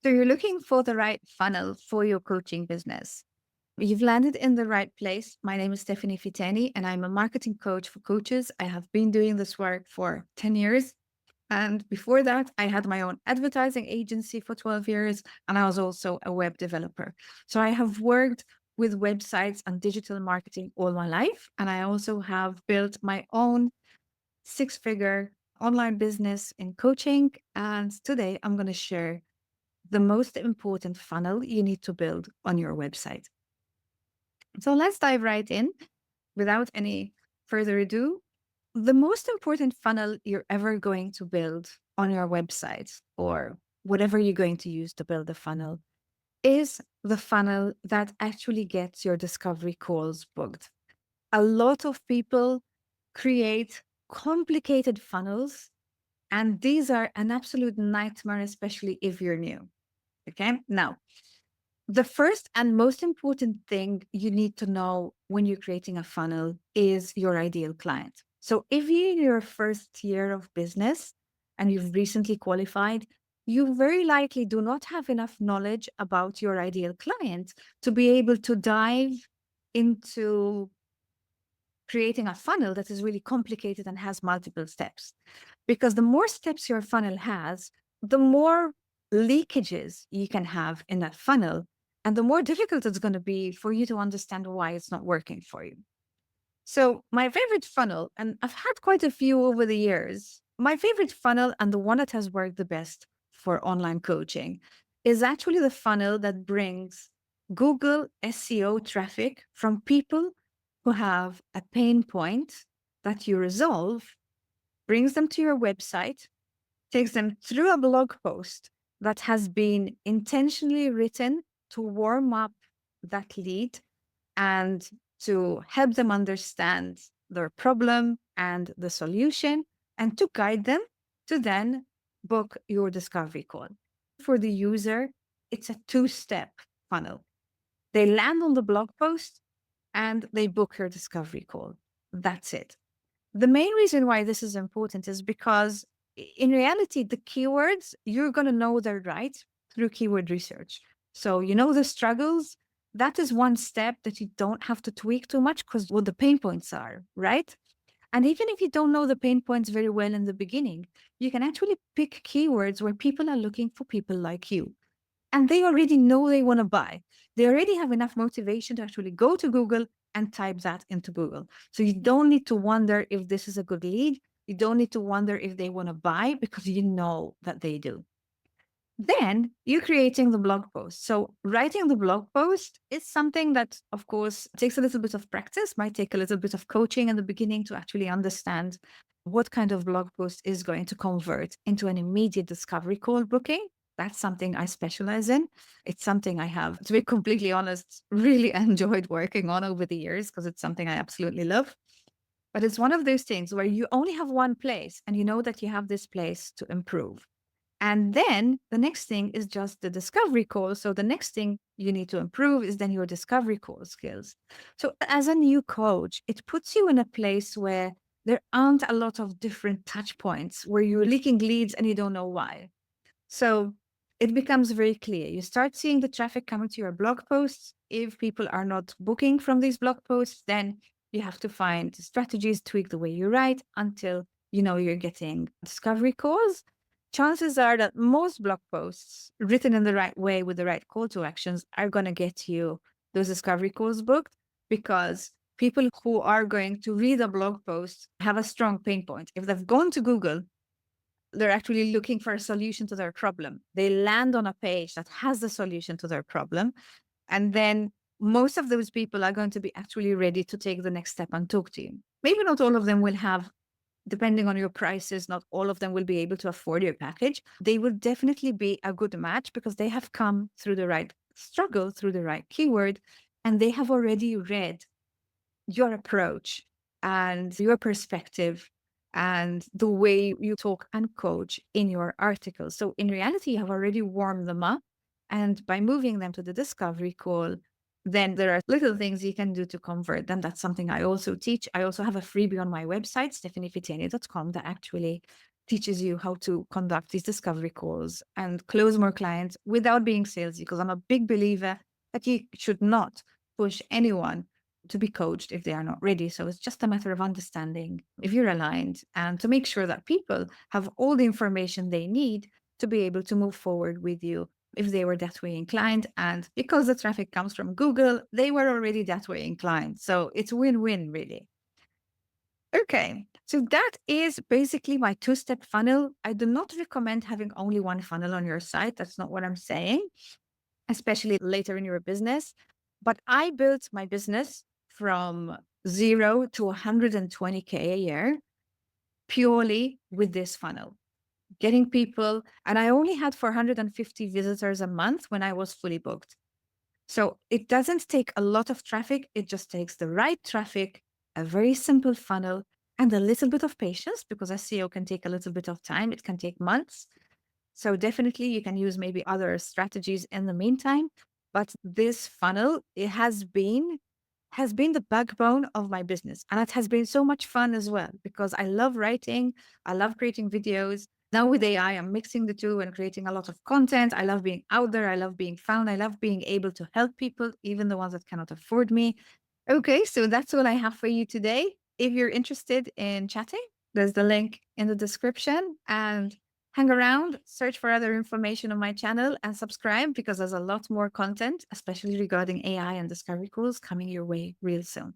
So you're looking for the right funnel for your coaching business. You've landed in the right place. My name is Stephanie Fitani, and I'm a marketing coach for coaches. I have been doing this work for 10 years. And before that, I had my own advertising agency for 12 years, and I was also a web developer. So I have worked with websites and digital marketing all my life. And I also have built my own six-figure online business in coaching. And today I'm going to share the most important funnel you need to build on your website. So let's dive right in without any further ado. The most important funnel you're ever going to build on your website or whatever you're going to use to build the funnel is the funnel that actually gets your discovery calls booked. A lot of people create complicated funnels, and these are an absolute nightmare, especially if you're new. Okay. Now, the first and most important thing you need to know when you're creating a funnel is your ideal client. So, if you're in your first year of business and you've recently qualified, you very likely do not have enough knowledge about your ideal client to be able to dive into creating a funnel that is really complicated and has multiple steps. Because the more steps your funnel has, the more leakages you can have in that funnel, and the more difficult it's going to be for you to understand why it's not working for you. So, my favorite funnel, and I've had quite a few over the years, my favorite funnel and the one that has worked the best for online coaching is actually the funnel that brings Google SEO traffic from people who have a pain point that you resolve, brings them to your website, takes them through a blog post that has been intentionally written to warm up that lead and to help them understand their problem and the solution, and to guide them to then book your discovery call. For the user, it's a two-step funnel. They land on the blog post and they book your discovery call. That's it. The main reason why this is important is because in reality, the keywords, you're going to know they're right through keyword research. So, you know, the struggles, that is one step that you don't have to tweak too much because what the pain points are, right? And even if you don't know the pain points very well in the beginning, you can actually pick keywords where people are looking for people like you and they already know they want to buy. They already have enough motivation to actually go to Google and type that into Google. So you don't need to wonder if this is a good lead. You don't need to wonder if they want to buy because you know that they do. Then you're creating the blog post. So writing the blog post is something that, of course, takes a little bit of practice, might take a little bit of coaching in the beginning to actually understand what kind of blog post is going to convert into an immediate discovery call booking. That's something I specialize in. It's something I have, to be completely honest, really enjoyed working on over the years because it's something I absolutely love. But it's one of those things where you only have one place and you know that you have this place to improve. And then the next thing is just the discovery call. So the next thing you need to improve is then your discovery call skills. So as a new coach, it puts you in a place where there aren't a lot of different touch points where you're leaking leads and you don't know why. So it becomes very clear. You start seeing the traffic coming to your blog posts. If people are not booking from these blog posts, then you have to find strategies, tweak the way you write until you know you're getting discovery calls. Chances are that most blog posts written in the right way with the right call to actions are going to get you those discovery calls booked because people who are going to read a blog post have a strong pain point. If they've gone to Google, they're actually looking for a solution to their problem. They land on a page that has the solution to their problem. And then most of those people are going to be actually ready to take the next step and talk to you. Maybe not all of them will have, depending on your prices, not all of them will be able to afford your package. They will definitely be a good match because they have come through the right struggle, through the right keyword, and they have already read your approach and your perspective and the way you talk and coach in your article. So in reality, you have already warmed them up. And by moving them to the discovery call, then there are little things you can do to convert them. That's something I also teach. I also have a freebie on my website, stephaniefitani.com, that actually teaches you how to conduct these discovery calls and close more clients without being salesy. Because I'm a big believer that you should not push anyone to be coached if they are not ready. So it's just a matter of understanding if you're aligned and to make sure that people have all the information they need to be able to move forward with you if they were that way inclined. And because the traffic comes from Google, they were already that way inclined. So it's win win, really. Okay, so that is basically my two-step funnel. I do not recommend having only one funnel on your site. That's not what I'm saying, especially later in your business. But I built my business from 0 to 120K a year purely with this funnel, getting people. And I only had 450 visitors a month when I was fully booked. So it doesn't take a lot of traffic. It just takes the right traffic, a very simple funnel, and a little bit of patience because SEO can take a little bit of time. It can take months. So definitely you can use maybe other strategies in the meantime. But this funnel, it has been the backbone of my business. And it has been so much fun as well because I love writing, I love creating videos. Now with AI, I'm mixing the two and creating a lot of content. I love being out there. I love being found. I love being able to help people, even the ones that cannot afford me. Okay, so that's all I have for you today. If you're interested in chatting, there's the link in the description and hang around, search for other information on my channel and subscribe because there's a lot more content, especially regarding AI and discovery tools coming your way real soon.